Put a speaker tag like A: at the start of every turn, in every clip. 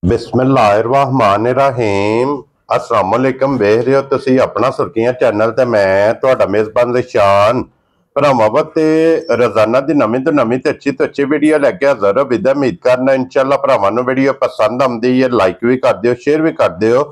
A: बिस्मिल्लाहिर्रहमानिर्रहीम अस्सलाम वालेकुम। वेख रहे हो तुसी अपना सुर्खियां चैनल ते मैं तुहाडा मेजबान लिशान भरावां ते रोजाना दी नवीं तो नवीं ते अच्छी वीडियो लैके हाजिर हो। विद उम्मीद करना इंशाअल्लाह भरावां नूं वीडियो पसंद आउंदी है। लाइक भी कर दिओ, शेयर भी कर दिओ।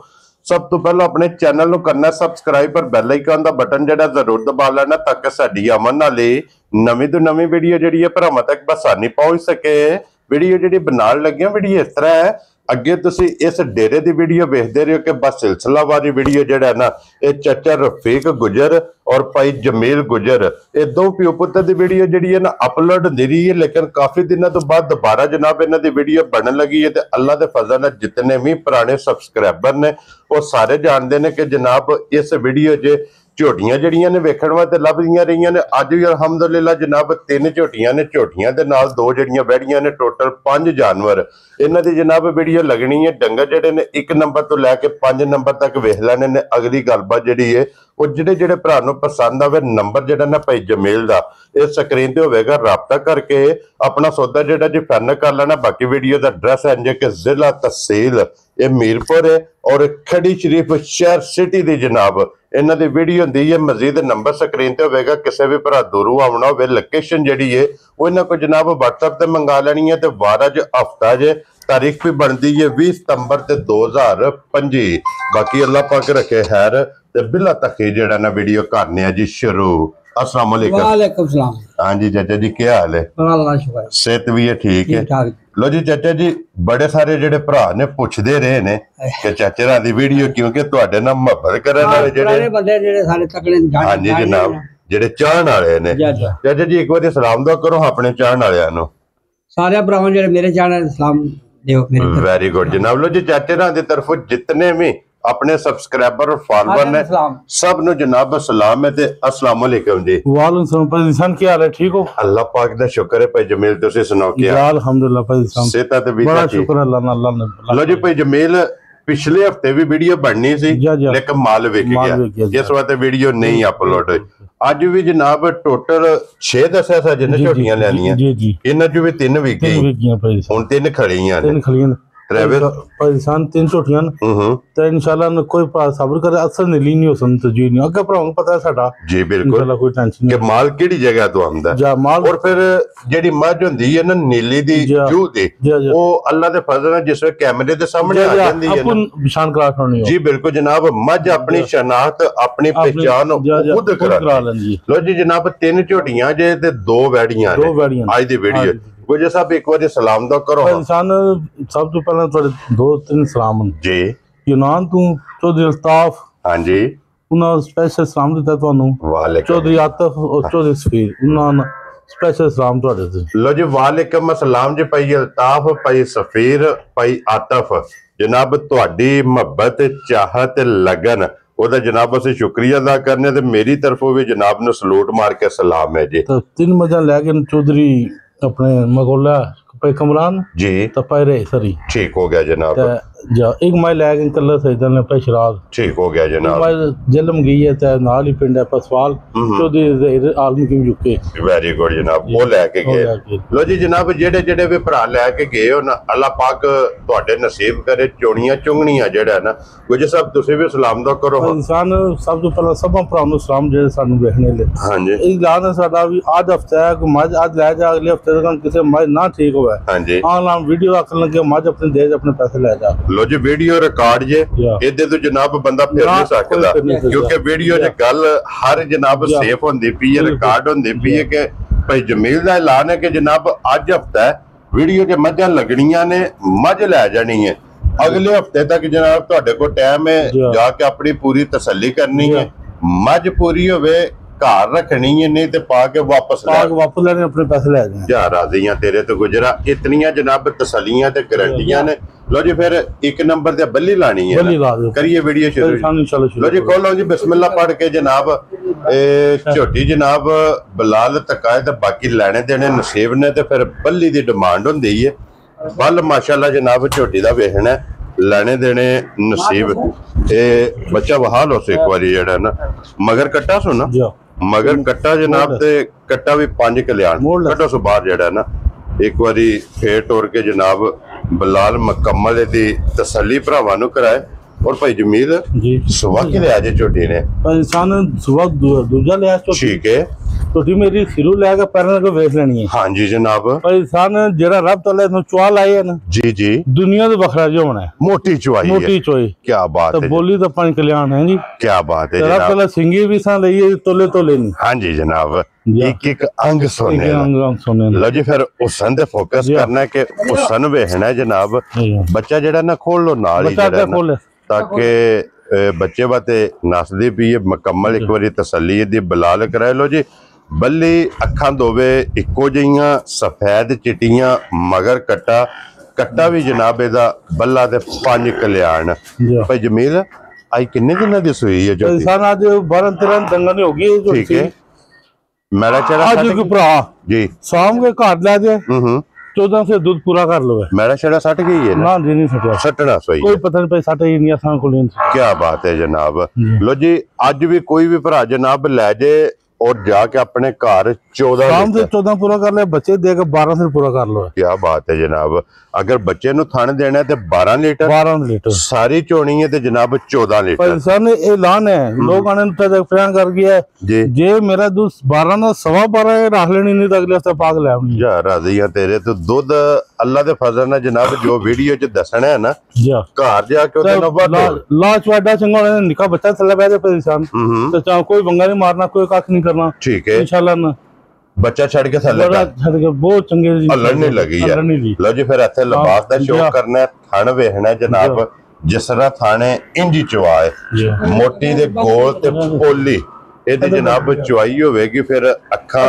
A: सब तो पहले अपने चैनल नूं करना सबसक्राइब और बैल आइकन दा बटन जिहड़ा जरूर दबा लेना ताकि साडी आमन वाली नवीं तो नवीं वीडियो जिहड़ी है भरावां तक बसानी पहुंच सके। वीडियो जिहड़ी बनाउण लगे वीडियो इस तरह है, अगे तुसी इस डेरे दी वीडियो वेखदे रहो कि बस सिलसिलावारी वीडियो जिहड़ा है ना ये चाचा रफीक गुजर और भाई जमील गुजर ये दो प्यो पुत्र दी वीडियो जिहड़ी है ना अपलोड होंदी रही है, लेकिन काफी दिनों तो बाद दोबारा जनाब इन्हां दी वीडियो बनन लगी है। ते अल्लाह दे फजल नाल जितने भी पुराने सबसक्राइबर ने वो सारे जानते हैं कि जनाब इस वीडियो च झोटियां जड़ियां ने वेखण वास्ते लभदियां रही ने। अज भी अलहमदुलिल्लाह जनाब 3 झोटियां ने, झोटियां दे नाल 2 जड़ियां बैठियां ने, टोटल 5 जानवर इन्हां दी जनाब वीडियो लगनी है। डंगर जेडे ने 1 नंबर तो लैके 5 नंबर तक वेख लेने ने। अगली गलबात जिहड़ी है वो जिहड़े भरा नूं पसंद आवे नंबर जिहड़ा ना भाई जमील दा इस स्क्रीन ते होवेगा, राबता करके अपना सौदा जिहड़ा जी फाइनल कर लेना। बाकी वीडियो दा एड्रैस है जे कि जिला तहसील ये मीरपुर है और खड़ी शरीफ शहर सिटी दी जनाब इन्हां दी वीडियो होंदी है। मजीद नंबर स्क्रीन ते होवेगा, किसी भी भरा दूरों आउणा होवे लोकेशन जिहड़ी है वो इन्हां को जनाब WhatsApp ते मंगा लैनी है। ते वारा ज हफ्ता जे तारीख भी बनती है 20 सितंबर ते 2025। बाकी अल्लाह पाक रखे खैर ते बिला तक जिहड़ा ना वीडियो करने जी शुरू। अस्सलाम वालेकुम।
B: वालेकुम सलाम।
A: हाँ जी चाचा जी क्या हाल है?
B: अल्लाह शुक्र,
A: सेहत भी है ठीक है। लो जी चाचा जी बड़े सारे जेडे भरा ने पुछदे रहे ने कि चाचे रा दी वीडियो क्योंकि तुहाडे नाल मोहब्बत करन वाले जेडे
B: बंदे जेडे सारे तकड़े
A: हां जी जनाब जेडे चाहण वाले ने। चाचा जी एक बार सलाम दो करो अपने चाहण वालेयां नु।
B: सारे भरावां जेडे मेरे चाहण सलाम दियो मेरे।
A: वेरी गुड जनाब। लो जी चाचे रा दी तरफों जितने भी अपने सब्सक्राइबर और फॉलोअर ने सब नु जनाब सलाम है ते अस्सलाम वालेकुम जी।
C: वालेकुम सलाम। भाई इंसान क्या हाल है? ठीक हो?
A: अल्लाह पाक दा शुक्र है। भाई जमील तुसी सुनाओ क्या?
C: अल्हम्दुलिल्लाह भाई इंसान
A: सेहत ते भी
C: बड़ा शुक्र है अल्लाह ने।
A: लो जी भाई जमील पिछले हफ्ते भी वीडियो बननी सी लेकिन माल विक गया, इस वास्ते वीडियो नहीं अपलोड हुई। अज भी जनाब टोटल 6 दस्या सा जिन्हें झोटियां लैनियां इन्हां चों भी 3 विक गई, हुण 3 खड़ियां ने।
C: इंसान 3 झोटियां ते इंशाल्लाह कोई सब्र करे अक्सर नीली नहीं हो सकती जी नहीं अगे भरावां पता है साडा जी बिल्कुल कोई टेंशन नहीं। माल किहड़ी जगह तो आंदा है माल और फिर जेडी मझ हुंदी है ना नीली दी जूह दी वो अल्लाह दे फजल नाल जिस वे कैमरे दे सामने आ जांदी है ना निशान करा छोड़नी जी बिल्कुल जनाब। मझ अपनी शनाख्त अपनी पहचान खुद करा लेंदी। लो जी जनाब 3 झोटियां जे ते 2 वैड़ियां आज दी वीडियो गुजर साहब एक बार सलाम दो करो। इंसान सब तो पहले थोड़े 2-3 सलाम जी। यूनान तू चौधरी अल्ताफ हां जी उन्हां स्पेशल सलाम दिता तुहानू। वालेकुम। चौधरी आतिफ और चौधरी सफीर उन्हां स्पेशल सलाम तुहाडे ते। लो जी वालेकुम अस्सलाम जी। भाई अल्ताफ भाई सफीर भाई आतिफ जनाब तुहाडी मोहब्बत चाहत लगन ओदा जनाब असीं शुक्रिया अदा करने ते मेरी तरफों भी जनाब नु सलूट मार के सलाम है जी। 3 मजा लैके चौधरी अपने मगोला कमरान जी तपरे सरी ठीक हो गया जनाब। जा एक माइल लैके कलर सजदा ने पे शराब ठीक हो गया जनाब। माइल जलम गई है ते नाल ही पिंड है पसवाल चौधरी आलम की जुके। वेरी गुड जनाब वो लेके गए। लो जी जनाब जेडे जेडे भी भरा लेके गए हो ना अल्लाह पाक तुहाडे नसीब करे चोणियां चुंगणियां जेड़ा है ना गुजर साहब तुसी भी सलाम दो करो। इंसान सब तो पहले सब भरावां नूं सलाम जे सानू देखने ले। हां जी ऐलान है साडा भी आज हफ्ता है कि मझ आज ले जा अगले हफ्ते तक किसी मझ ना ठीक होवे हां जी ऑनलाइन वीडियो रख लगे मझ अपने दे अपने पैसे ले जा। लो जी वीडियो रिकॉर्ड जे इदे तो जनाब बंदा फिर नहीं सकदा क्योंकि वीडियो च गल हर जनाब सेफ होंदी पई है रिकॉर्ड होंदी पई है कि भाई जमील दा ऐलान है कि जनाब आज हफ्ता है वीडियो च मझां लगणियां ने मझ ले जानी है। अगले हफ्ते तक जनाब तुहाडे को टाइम है जाके अपनी पूरी तसल्ली करनी है। मझ पूरी होवे घर रखनी है नहीं तो पाके वापस लेने अपने पैसे ले जाने जा राजी हां तेरे तो गुजरा इतनियां जनाब तसल्लियां ते गारंटियां ने। लो जी फिर 1 नंबर ते बल्ली लानी है करिए वीडियो शुरू। लो जी खोलो जी बिस्मिल्लाह पढ़ के जनाब झोटी जनाब बिलाल तकाए ते बाकी लेने देने नसीब ने ते फिर बल्ली दी डिमांड हुंदी है। बल माशाल्लाह जनाब झोटी दा वेखना लेने देने नसीब ए बच्चा बहाल हो से एक बारी जेड़ा ना मगर कट्टा सुना मगर कट्टा जनाब ते कट्टा भी 5 कल्याण कट्टो सो बाहर जेड़ा ना एक बारी फेर टोर के जनाब
A: ਬਲਾਲ ਮੁਕੰਮਲ ਦੀ ਤਸੱਲੀ ਭਰਾਵਾਂ ਨੂੰ ਕਰਾਏ। और भाई जमील
C: जी
A: सुबह के लिया जे छोटी ने
C: इंसान सुबह दूजा लिया
A: ठीक है
C: छोटी मेरी सिरू लेगा पैरों को वेच लेनी है।
A: हाँ जी जनाब
C: पर इंसान जेड़ा रब तले नु चुआल आई है ना
A: जी जी
C: दुनिया तो बखरा जो होना है
A: मोटी चुआई
C: मोटी चुआई
A: क्या बात है
C: बोली तो पानी कल्याण है जी
A: क्या बात है
C: रब तले सिंगी भी सा लइए तोले तोले नहीं।
A: हाँ जी जनाब एक एक अंग सोने लो जी फिर हुसन ते फोकस करना है कि हुसन वेखना है जनाब। बच्चा जेड़ा ना खोल लो नाल ही जेड़ा ताकि बच्चे बाते नसदी पी मुकम्मल एक बारी तसल्ली दी बलाल कराए लो जी। बल्ली अखां दोवे इक्को जिहियां सफेद चिट्टियां मगर कट्टा कट्टा भी जनाब एदा बल्ला ते 5 कल्याण। भाई जमील आई किन्ने दिनां दी सूई है जो
C: इंसान आज 12-13 दंगा नहीं होगी जो
A: ठीक है मेरा चला
C: आज के भरा
A: जी
C: शाम के घर ले दे 14 से दूध पूरा कर लो
A: मेरा शेड़ा सट गई है
C: ना जी नहीं सटिया
A: सटना सही
C: कोई पता नहीं सट ही नहीं आसान को
A: क्या बात है जनाब। लो जी अज भी कोई भी भरा जनाब ले जे और जाके अपने घर 14
C: शाम से 14 पूरा कर ले बच्चे देकर 12 से पूरा कर लो।
A: क्या बात है जनाब अगर बच्चे नु थान देना है तो 12 लीटर सारी चोनी है तो जनाब 14 लीटर।
C: सर ने ऐलान है लोग आने प्लान कर गया है जे मेरा दूध 12 ना 12.5 रख लेनी नहीं तो अगले हफ्ते पाक ले आऊंगी
A: जा राजी है तेरे तो दूध अल्लाह दे फजल ना जनाब जो वीडियो च दसना है ना घर जाके ओदे नाल
C: लाच वाडा चंगा निका बच्चा थल्ले बैठे परेशान तो चाह कोई बंगा नहीं मारना कोई कख नहीं करना ठीक है इंशाल्लाह ना बच्चा छड़ के थल्ले छड़ के बहुत चंगे लड़ने लगी है। लो जी फिर इत्थे लिबास दा शो करना है थान वेखना जनाब जिस तरह थाने इंजी चवाए मोटी दे गोल ते पोली ਇਹਦੀ जनाब चुआई होगी फिर अखा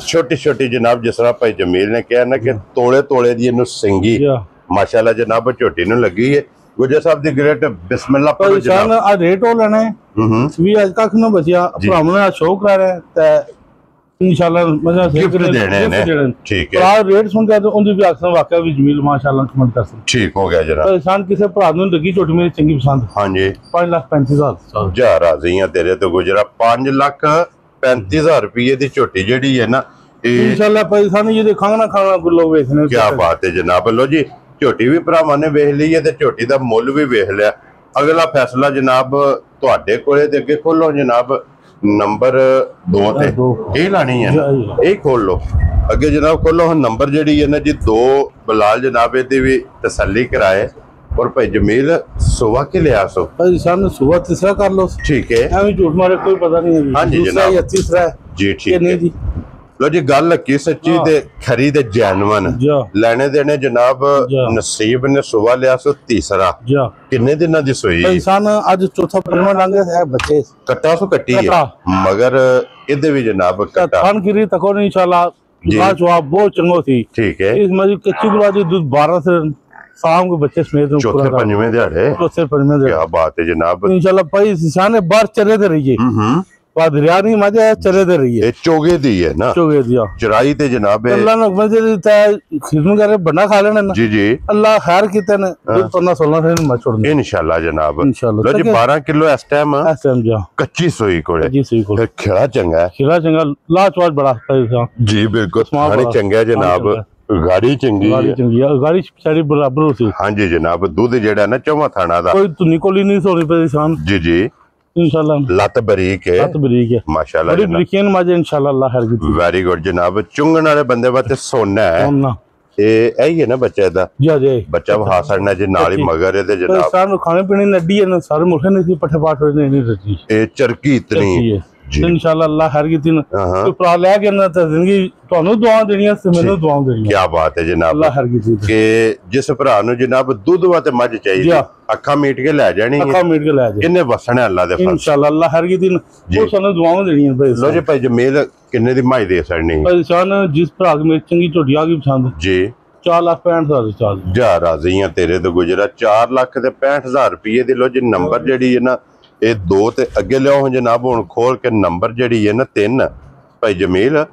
C: छोटी छोटी जनाब जिस तरह भाई जमील ने कहा ना कि तोले तोले दी इनू सिंगी माशाल्लाह जनाब झोटी नु लगी है। गुजर साहब दी ग्रेट बिस्मिल्लाह पढ़ो जनाब आ रेट हो लेना है भी आज कख न बचिया भरावां शो करा रहा है ते इंशाल्लाह मजा गिफ्ट देने ने ठीक है आ रेट सुन के तो उनदी भी अक्सर वाकई भी जमील माशाल्लाह कमेंट कर सकते ठीक हो गया जनाब इंसान किसे भरा नु लगी छोटी मेरी चंगी पसंद। हां जी 5,35,000 जा राजी हैं तेरे तो गुजरा 5,35,000 रुपये दी छोटी जेडी है ना इंशाल्लाह पैसा नहीं ये खाना ना खाना लोग बेचने क्या बात है जनाब। लो जी झोटी भी भरावां ने वेख ली है ते झोटी दा मुੱਲ भी वेख लिया। अगला फैसला जनाब तुहाडे कोले ते अगे खोलो जनाब नंबर 2 ते ਇਹ ਲਾਣੀ ਹੈ ਇਹ खोल लो अगे जनाब खोलो नंबर जेडी है ना जी 2 बलाल जनाब दी भी तसल्ली कराए और भाई जमील सुबह के लिया सो भाई सामने सुबह तीसरा कर लो ठीक है हमें झूठ मारे कोई पता नहीं है। हां जी जनाब तीसरा जी ठीक है जी। लो जी गल की सच्ची ते खरी ते जैनवन लेने देने जनाब नसीब ने सुबह लिया सो तीसरा किन्ने दिना दी सोई इंसान आज चौथा पंजवा लंघ है बच्चे कट्टा सो कट्टी है मगर इदे भी जनाब कट्टा खान गिरी तको इंशाल्लाह जवाब बहुत चंगो थी ठीक है इस मजी कच्ची गुलाब दूध 12 से शाम को बच्चे समेत चौथे पंजवें दिहाड़े चौथे पंजवें दिहाड़े क्या बात है जनाब इंशाल्लाह भाई इंसान बाहर चले थे रहिए दरिया नहीं मजा चले दे रही है चोगे दी है ना चोगे दिया चराई ते जनाब अल्लाह ने मजे खिदमत करे बना खा लेना जी जी अल्लाह खैर कीते ने 15-16 दिन मत छोड़ना इंशाल्लाह जनाब इंशाल्लाह। लो जी 12 किलो इस टाइम जा कच्ची सोई कोले जी सोई कोले खिला चंगा है खिला चंगा लाजवाब बड़ा पैसा जी बिल्कुल खाने चंगा है जनाब गाड़ी चंगी है गाड़ी सारी बराबर होती। हां जी जनाब दूध जेड़ा ना चौवा थाना दा कोई तुनी कोली नहीं सोनी परेशान जी जी इंशाल्लाह लत बरीक है माशाल्लाह बड़ी बरीकियन माजे इंशाल्लाह अल्लाह खैर की वेरी गुड जनाब। चुंगण वाले बंदे वास्ते सोना है यही है ना बच्चा दा जी बच्चा वहा सड़ना जी नाल ही मगर है ते जनाब सारे खाने पीने नड्डी है ना सारे मुल्क ने पठे पाठ होने नहीं रची ए चरकी इतनी है इंशाल्लाह अल्लाह खैर की तीन कोई भरा ले गया ना ते जिंदगी ਤੁਹਾਨੂੰ ਦੁਆ ਦੇਣੀਆਂ ਤੇ ਮੈਨੂੰ ਦੁਆ ਦੇਣੀਆਂ ਕੀ ਬਾਤ ਹੈ ਜਨਾਬ ਅੱਲਾਹ ਹਰ ਕਿਸੇ ਕਿ ਜਿਸ ਭਰਾ ਨੂੰ ਜਨਾਬ ਦੁੱਧ ਵਾ ਤੇ ਮੱਝ ਚਾਹੀਦੀ ਅੱਖਾਂ ਮੀਟ ਕੇ ਲੈ ਜਾਣੀ ਅੱਖਾਂ ਮੀਟ ਕੇ ਲੈ ਜਾ ਕਿੰਨੇ ਵਸਣਾ ਅੱਲਾਹ ਦੇ ਫਜ਼ਲ ਇਨਸ਼ਾਅੱਲਾ ਅੱਲਾਹ ਹਰ ਕਿਸੇ ਦਿਨ ਉਹ ਸਾਨੂੰ ਦੁਆਵਾਂ ਦੇਣੀਆਂ ਭਾਈ ਲੋ ਜੀ ਭਾਈ ਜਮੀਲ ਕਿੰਨੇ ਦੀ ਮੱਝ ਦੇ ਸਕਣੀ ਭਾਈ ਜਾਨ ਜਿਸ ਭਰਾ ਨੂੰ ਚੰਗੀ ਝੋਟੀ ਆ ਗਈ ਪਸੰਦ ਜੀ 4,65,000 ਚਾਲ ਜਾ ਰਾਜ਼ੀ ਆ ਤੇਰੇ ਤੋਂ ਗੁਜਰਾ 4,65,000 ਰੁਪਏ ਦੀ ਲੋ ਜੀ ਨੰਬਰ ਜਿਹੜੀ ਹੈ ਨਾ ਇਹ 2 ਤੇ ਅੱਗੇ ਲਿਆਓ ਜਨਾਬ ਹੁਣ ਖੋਲ ਕੇ ਨੰਬਰ ਜਿਹੜੀ ਹੈ ਨਾ 3 ਭਾਈ ਜਮੀਲ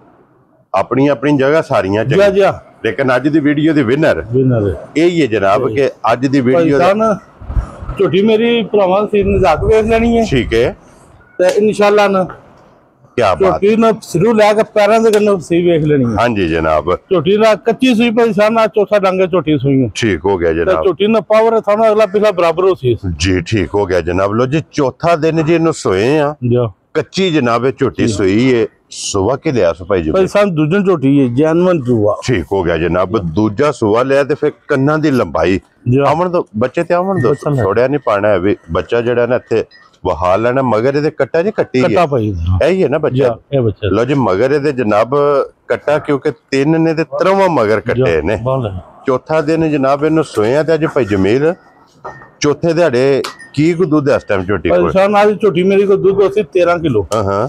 C: अपनी अपनी जगह सारियां चाहिए लेकिन अज दी वीडियो दी विनर यही है जनाब के अज दी वीडियो झोटी मेरी भरावां सीन जाके वेख लेनी है ठीक है ते इंशाल्लाह ना
A: क्या बात
C: ਝੋਟੀ ਨਾ ਸਿਰੂ ਲੈ ਕੇ ਪੈਰਾਂ ਦੇ ਕੰਨੇ ਸਹੀ ਵੇਖ ਲੈਣੀ
A: हाँ जी जनाब
C: ਝੋਟੀ ਦਾ ਕੱਚੀ ਸੂਈ ਭਾਈ ਸਾਹਿਬ ਨਾਲ ਚੌਥਾ ਡੰਗੇ ਝੋਟੀ ਸੂਈ
A: ठीक हो गया जनाब
C: ਝੋਟੀ ਨਾ ਪਾਵਰ ਥਾਣਾ ਅਗਲਾ ਪਿਛਲਾ ਬਰਾਬਰ ਹੋ ਸੀ
A: जी ठीक हो गया जनाब लो जी चौथा दिन जी इन्हू सोए आ
C: ਜੀ
A: कच्ची जनाब झोटी सोई है सुबह के लिया सो भाई जी
C: ਭਾਈ ਸਾਹਿਬ ਦੂਜਨ ਝੋਟੀ ਹੈ ਜੈਨਵਨ ਜੂਆ
A: ठीक हो गया जनाब दूजा सुआ लिया ते फिर कन्ना दी लंबाई
C: जी
A: आवन दो बच्चे ते आवन दो छोड़िया नहीं पाना है भी बच्चा जेड़ा ना इत्थे वहा लेना मगर इहदे कट्टा जी कट्टी
C: ਕੱਟਾ ਭਾਈ
A: यही है ना बच्चा
C: ਇਹ ਬੱਚਾ
A: लो जी मगर इहदे जनाब कट्टा क्योंकि 3 ने ते 3वां मगर कट्टे ने चौथा दिन जनाब इन्हू सोया ते अज भाई जमील चौथे दिहाड़े की को दूध इस टाइम झोटी
C: ਭਾਈ ਸਾਹਿਬ ਨਾਲ ਝੋਟੀ ਮੇਰੀ ਕੋ ਦੁੱਧ ਸੀ 13 ਕਿਲੋ
A: हाँ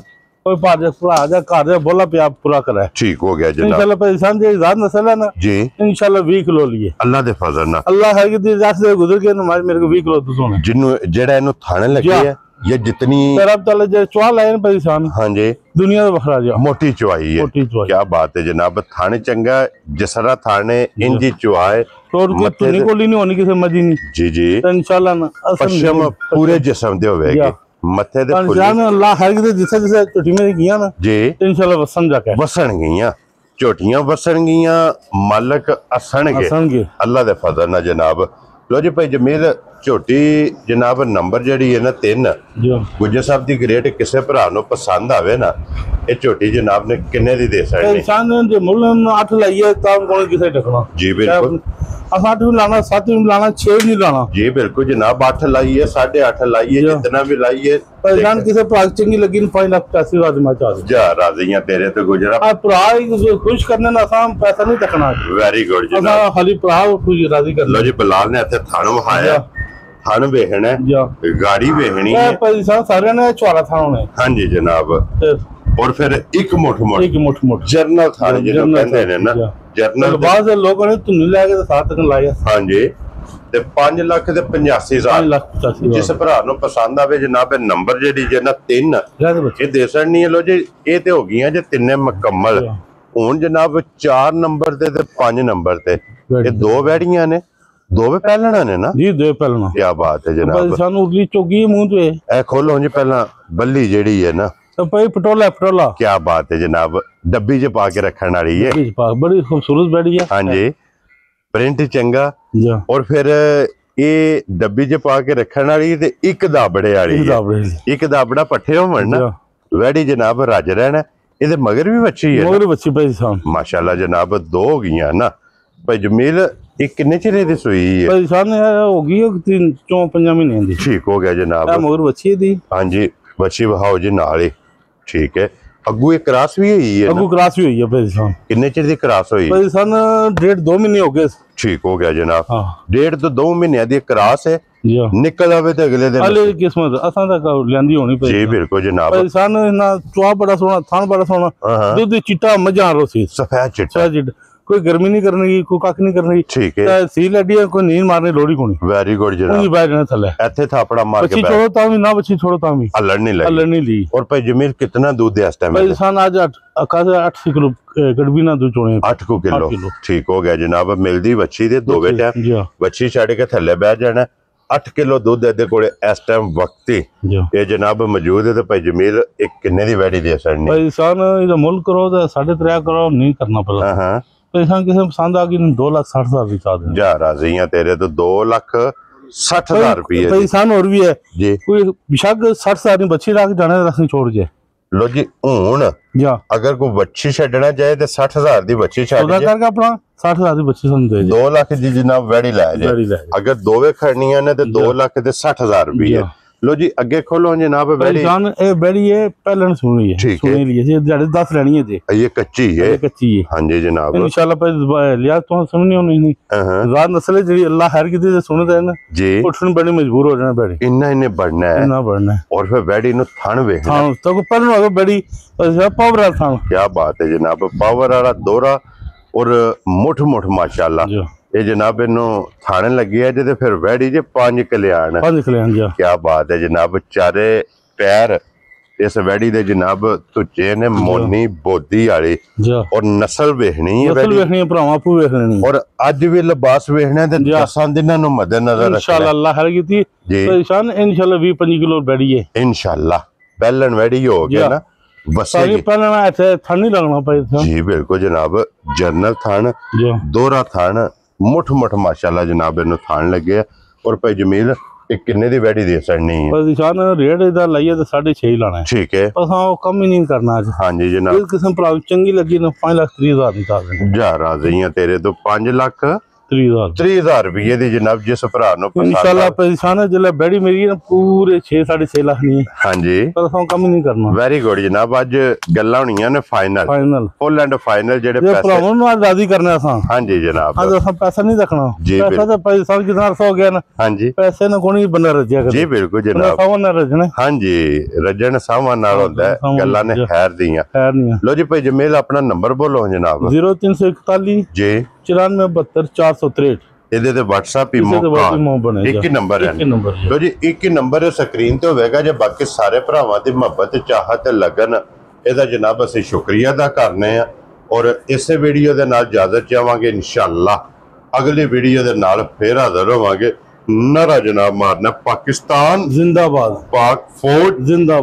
C: ਕੋਈ ਭਾਜ ਭਰਾ ਦਾ ਘਰ ਦਾ ਬੋਲਾ ਪਿਆ ਪੂਰਾ ਕਰਾ
A: ठीक हो गया जनाब
C: इंशाल्लाह भाई साहब जी इजाद नस्ल है ना
A: जी
C: इंशाल्लाह 20 किलो लिए
A: अल्लाह दे फजल ना
C: अल्लाह है कि दी रात से गुजर के नमाज मेरे को 20 किलो दूध होना
A: जिन्नू जेड़ा इन्हू थाने लगे है ये जितनी
C: रब ताला जे चवा लाइन भाई साहब
A: हाँ जी
C: दुनिया का बखरा जा
A: मोटी चुआई है
C: मोटी चवाई
A: क्या बात है जनाब थाने चंगा जसरा थाने इंजी चुआए
C: तो उनकी तुनी कोली नहीं होनी किसी मजी नहीं
A: जी जी
C: तो इंशाल्लाह ना
A: पश्चिम पूरे जिस्म दे होवेगी मथे दे फुल
C: जान अल्लाह हर किते जिसे जिसे झोटी में गया ना
A: जी
C: इंशाल्लाह वसन जाके
A: वसन गईयां झोटियां वसन गईयां मालक असणगे
C: असणगे
A: अल्लाह दे फजल ना जनाब लो जी भाई जमील झोटी जनाब नंबर जड़ी है ना 3 गुज्जर साहब दी ग्रेट किसे भरा नु पसंद आवे ना ये झोटी जनाब ने किन्ने दी दे सकदे
C: इंसान ने जो मुल 8 लाइए ता कोई किसे टकना
A: जी बिल्कुल
C: 8 भी लाना 7 भी लाना 6 नहीं लाना
A: जी बिल्कुल जनाब 8 लाइए 8.5 लाइए जितना भी लाइए
C: परेशान किसे प्राग चंगी लगी 5 लाख 85 हजार में चाह
A: जा राजियां तेरे तो गुजरा
C: आ प्राग खुश करने ना आसान पैसा नहीं तकना
A: वेरी गुड
C: असा
A: जनाब
C: खाली प्राग खुश राजी कर
A: लो जी बिलाल ने इथे थान वहाया थान वेखना गाड़ी वेखनी है
C: पैसा सारे ने छुआरा था उन्हें
A: हां जी जनाब और फिर एक मुठ जर्नल थाने जिन्हों कहते हैं ना जर्नल
C: बाद लोगों ने तुन्नी लेके तो साथ तक लाया
A: हां जी ਤੇ 5 ਲੱਖ ਤੇ 85,000 ਜਿਸ ਭਰਾ ਨੂੰ ਪਸੰਦ ਆਵੇ ਜਨਾਬ ਇਹ ਨੰਬਰ ਜਿਹੜੀ ਜੇ ਨਾ 3 ਇਹ ਦੇ ਸਕਣੀ ਲੋ ਜੀ ਇਹ ਤੇ ਹੋ ਗਈਆਂ ਜੇ ਤਿੰਨੇ ਮੁਕੰਮਲ ਹੁਣ ਜਨਾਬ 4 ਨੰਬਰ ਤੇ 5 ਨੰਬਰ ਤੇ ਇਹ ਦੋ ਵੈੜੀਆਂ ਨੇ ਦੋਵੇਂ ਪਹਿਲਣਾ ਨੇ ਨਾ
C: ਜੀ ਦੋ ਪਹਿਲਣਾ
A: ਕੀ ਬਾਤ ਹੈ ਜਨਾਬ
C: ਸਾਨੂੰ ਉਰਲੀ ਚੋਗੀ ਮੂੰਹ ਤੇ
A: ਇਹ ਖੋਲੋ ਜੀ ਪਹਿਲਾਂ ਬੱਲੀ ਜਿਹੜੀ ਹੈ ਨਾ
C: तो भाई पटोला
A: क्या बात है जनाब डब्बी च पा के रखने वाली है
C: बड़ी खूबसूरत बैठी है
A: हाँ जी प्रिंट चंगा और फिर ये डब्बी च पा के रखने वाली ते एक दाबड़े वाली एक दाबड़ा पट्ठे होवन ना वैडी जनाब रज रहना ये मगर भी बच्ची है
C: मगर बच्ची भाई साहब
A: माशाल्लाह जनाब दो हो गई ना भाई जमील एक किन्ने चिरे दी सुई है
C: भाई साहब ने हो गई 4-5 महीने दी
A: ठीक हो गया जनाब
C: मगर बच्ची दी
A: हाँ जी बच्ची बहाओ जी नाल ही ठीक है अगू एक क्रॉस भी हुई है
C: अगू क्रॉस भी हुई है भाई साहब
A: किन्ने चिर दी क्रॉस हुई
C: भाई साहब 1.5-2 महीने हो गए
A: ठीक हो गया जनाब
C: हां
A: 1.5 तो 2 महीने दी क्रॉस है निकल आवे ते अगले दिन
C: अले किस्मत असा तक लेंदी होनी भाई
A: जी बिल्कुल जनाब
C: भाई साहब ना चुआ बड़ा सोना थान बड़ा सोना दूध चिट्टा मजा रोसी
A: सफेद चिट्टा
C: कोई गर्मी नहीं करने की कोई कख नहीं करने की
A: ठीक है
C: सी लड़ी है कोई नींद मारने लोड़ी कोनी
A: वेरी गुड जनाब
C: बैठ जाना थले
A: ऐथे थापड़ा मार के
C: बच्ची छोड़ो तामी ना बच्ची छोड़ो तामी
A: अल्लड़ नहीं ली और भाई जमील कितना दूध है इस टाइम
C: भाई इंसान आज 8 किलो गड़बी ना दूध चोने
A: 8 किलो ठीक हो गया जनाब मिलदी बच्ची दे दो बेटा बच्ची छड़ के थल्ले बैठ जाना 8 किलो दूध दे कोले इस टाइम वक्त ये जनाब मौजूद है तो भाई जमील एक किन्ने दी वैडी दे सकनी
C: भाई इंसान इधर मुल्क करो तो 3.5 करो नहीं करना पड़ा
A: हां
C: पैसा किसे पसंद आ गई 2,60,000 की चाह
A: जा राजी हैं तेरे तो 2,60,000 रुपये
C: पैसा और भी है
A: जी
C: कोई बेशक 60,000 की बच्ची रख जाने रखनी छोड़ जे
A: लो जी हुन अगर कोई बच्ची छड़ना चाहे तो 60,000 दी बच्ची छड़
C: दे करके अपना 60,000 दी बच्ची सन दे
A: 2 लाख जी जनाब वैड़ी ला जाए अगर दोवे खड़नियां ने तो 2 लाख ते 60,000 रुपये लो जी अगे खोलो जनाब बैड़ी
C: जान ए बैड़ी है पहले सुनी है सुनी लिए जे जड़े 10 लेनी है
A: ये कच्ची है हां जी जनाब
C: इंशाल्लाह पर लिया तो सुननी होनी नहीं रात नस्ल जेडी अल्लाह हर किते सुन दे ना
A: जी
C: उठन बड़ी मजबूर हो जाना बैड़ी
A: इन्ना बढ़ना है
C: इन्ना बढ़ना है
A: और फिर बैड़ी नु थान वे
C: हां तो पहले वाला बैड़ी पावर वाला थान
A: क्या बात है जनाब पावर वाला दोरा और मुठ माशाल्लाह ये जनाब इन्नू थाने लगी है जे फिर वैड़ी जे 5 कल्याण
C: जी
A: क्या बात है जनाब चारे पैर इस वैड़ी दे जनाब तुचे ने मोनी बोदी वाली और नस्ल वेखनी है
C: नस्ल वेखनी है भरावां पू वेखनी
A: और आज भी लिबास वेखना ते 10 दिनां नु मद्देनजर रखना
C: इंशाल्लाह अल्लाह हर कीती परेशान इंशाल्लाह 20-25 किलो वैड़ी है
A: इंशाल्लाह बैलन वैड़ी हो गया ना वसेगी
C: पहले ना ऐसे थन नहीं लगना पाई
A: जी बिल्कुल जनाब जनरल थान दोहरा थान मुठ मुठ माशाल्लाह जनाब इन्हों थान लगे और भाई जमील किन्ने दी वैडी दे सड़नी है
C: पर निशान रेट इधर लाइए तो 6.5 लाना है ठीक है पर हाँ कम ही नहीं करना आज
A: हाँ जी जनाब
C: इस किस्म प्राव चंगी लगी ना 5,30,000 निकाल
A: जा राजी हैं तेरे तो 5,30,000 रुपये दी जनाब जिस भरा नु
C: इंशाल्लाह परेशान है जिले बैडी मेरी ना पूरे 6.5 लाख नहीं है
A: हाँ जी
C: पर हम कम ही नहीं करना
A: वेरी गुड जनाब आज गल्लां होनियां ने फाइनल फुल एंड फाइनल जेडे पैसे
C: भरावां नु राजी करना असा
A: हाँ जी जनाब
C: आज असा पैसा नहीं रखना पैसा तो पैसा कितना अर्सा हो गया ना
A: हाँ जी
C: पैसे ना कोनी बंदा रजिया कर
A: जी बिल्कुल जनाब
C: सावन ना रजने
A: हाँ जी रजन सावन नाल होंदा है गल्लां ने खैर दियां
C: खैर नहीं
A: लो जी भाई जमील अपना नंबर बोलो जनाब
C: 0341
A: जी
C: 9472 463
A: ਇਹਦੇ ਤੇ WhatsApp ਇੱਕ ਹੀ ਨੰਬਰ ਹੈ ਲੋ ਜੀ ਇੱਕ ਹੀ ਨੰਬਰ ਸਕਰੀਨ ਤੇ ਹੋਵੇਗਾ ਜੇ ਬਾਕੀ ਸਾਰੇ ਭਰਾਵਾਂ ਦੀ ਮੁਹੱਬਤ ਚਾਹਤ ਲੱਗਣ ਇਹਦਾ ਜਨਾਬ ਅਸੀਂ ਸ਼ੁਕਰੀਆ ਅਦਾ ਕਰਨੇ ਆ ਔਰ ਇਸੇ ਵੀਡੀਓ ਦੇ ਨਾਲ ਇਜਾਜ਼ਤ ਚਾਹਾਂਗੇ ਇਨਸ਼ਾਅੱਲਾ ਅਗਲੀ ਵੀਡੀਓ ਦੇ ਨਾਲ ਫੇਰ ਹਾਜ਼ਰ ਹੋਵਾਂਗੇ ਨਾਰਾ ਜਨਾਬ ਮਾਰਨਾ ਪਾਕਿਸਤਾਨ
C: जिंदाबाद
A: पाक फौज
C: जिंदाबाद।